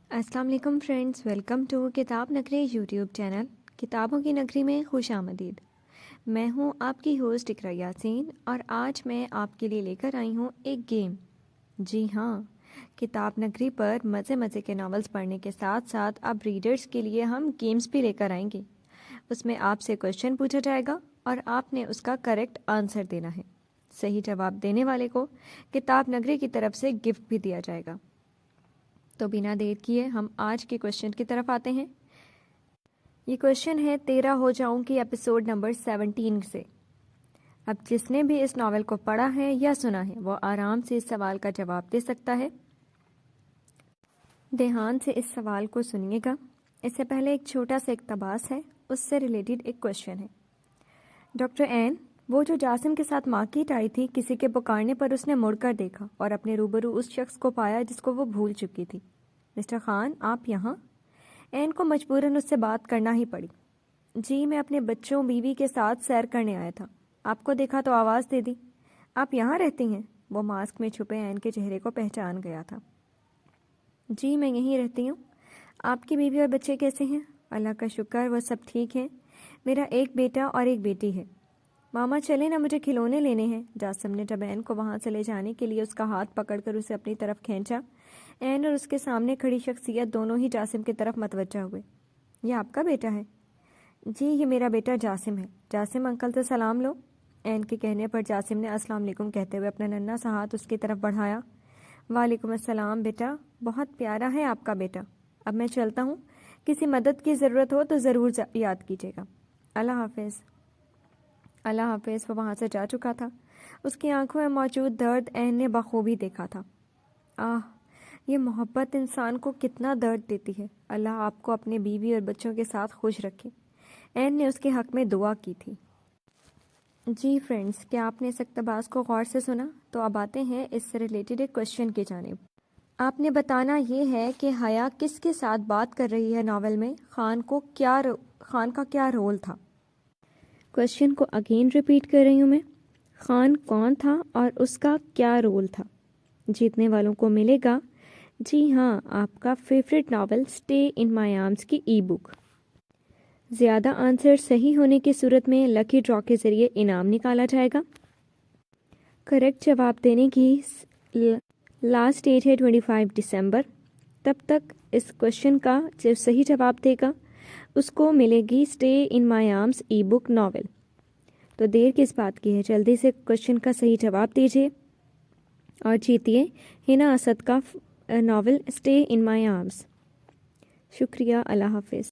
अस्सलाम वालेकुम friends, welcome to किताब नगरी यूट्यूब चैनल। किताबों की नगरी में खुश आमदीद। मैं हूं आपकी होस्ट इकरा यासीन और आज मैं आपके लिए लेकर आई हूं एक गेम। जी हाँ, किताब नगरी पर मज़े मज़े के नावल्स पढ़ने के साथ साथ अब रीडर्स के लिए हम गेम्स भी लेकर आएंगे। उसमें आपसे क्वेश्चन पूछा जाएगा और आपने उसका करेक्ट आंसर देना है। सही जवाब देने वाले को किताब नगरी की तरफ से गिफ्ट भी दिया जाएगा। तो बिना देर किए हम आज के क्वेश्चन की तरफ आते हैं। ये क्वेश्चन है 13 हो जाऊं की एपिसोड नंबर 17 से। अब जिसने भी इस नावल को पढ़ा है या सुना है वो आराम से इस सवाल का जवाब दे सकता है। ध्यान से इस सवाल को सुनिएगा। इससे पहले एक छोटा सा इक़्तिबास है, उससे रिलेटेड एक क्वेश्चन है। डॉक्टर एन, वो जो जासिम के साथ मार्केट आई थी, किसी के पुकारने पर उसने मुड़कर देखा और अपने रूबरू उस शख्स को पाया जिसको वो भूल चुकी थी। मिस्टर खान, आप यहाँ? एन को मजबूरन उससे बात करना ही पड़ी। जी, मैं अपने बच्चों बीवी के साथ सैर करने आया था, आपको देखा तो आवाज़ दे दी। आप यहाँ रहती हैं? वो मास्क में छुपे एन के चेहरे को पहचान गया था। जी, मैं यहीं रहती हूँ। आपकी बीवी और बच्चे कैसे हैं? अल्लाह का शुक्र, वह सब ठीक हैं। मेरा एक बेटा और एक बेटी है। मामा चले ना, मुझे खिलौने लेने हैं। जासिम ने जब एन को वहाँ से ले जाने के लिए उसका हाथ पकड़कर उसे अपनी तरफ खींचा। एन और उसके सामने खड़ी शख्सियत दोनों ही जासिम की तरफ मतवज्जा हुए। ये आपका बेटा है? जी, ये मेरा बेटा जासिम है। जासिम, अंकल से सलाम लो। एन के कहने पर जासिम ने अस्सलाम वालेकुम कहते हुए अपना नन्हा सा हाथ उसकी तरफ बढ़ाया। वालेकुम अस्सलाम बेटा, बहुत प्यारा है आपका बेटा। अब मैं चलता हूँ, किसी मदद की ज़रूरत हो तो ज़रूर याद कीजिएगा। अल्लाह हाफिज़। अल्लाह हाफिज़। वो वहाँ से जा चुका था। उसकी आंखों में मौजूद दर्द एन ने बखूबी देखा था। आह, ये मोहब्बत इंसान को कितना दर्द देती है। अल्लाह आपको अपने बीवी और बच्चों के साथ खुश रखे। एन ने उसके हक में दुआ की थी। जी फ्रेंड्स, क्या आपने इस इक़्तिबास को गौर से सुना? तो अब आते हैं इससे रिलेटेड एक क्वेश्चन की जानिब। आपने बताना ये है कि हया किसके साथ बात कर रही है नावल में। खान का क्या रोल था? क्वेश्चन को अगेन रिपीट कर रही हूँ मैं। खान कौन था और उसका क्या रोल था? जीतने वालों को मिलेगा, जी हाँ, आपका favourite novel stay in my arms की ई बुक। ज़्यादा आंसर सही होने की सूरत में लकी ड्रॉ के ज़रिए इनाम निकाला जाएगा। करेक्ट जवाब देने की लास्ट डेट है 25 दिसंबर। तब तक इस क्वेश्चन का जो सही जवाब देगा उसको मिलेगी stay in my arms E book novel. तो देर किस बात की है, जल्दी से क्वेश्चन का सही जवाब दीजिए और जीतिए हिना असद का novel stay in my arms. शुक्रिया, अल्लाह हाफिज़।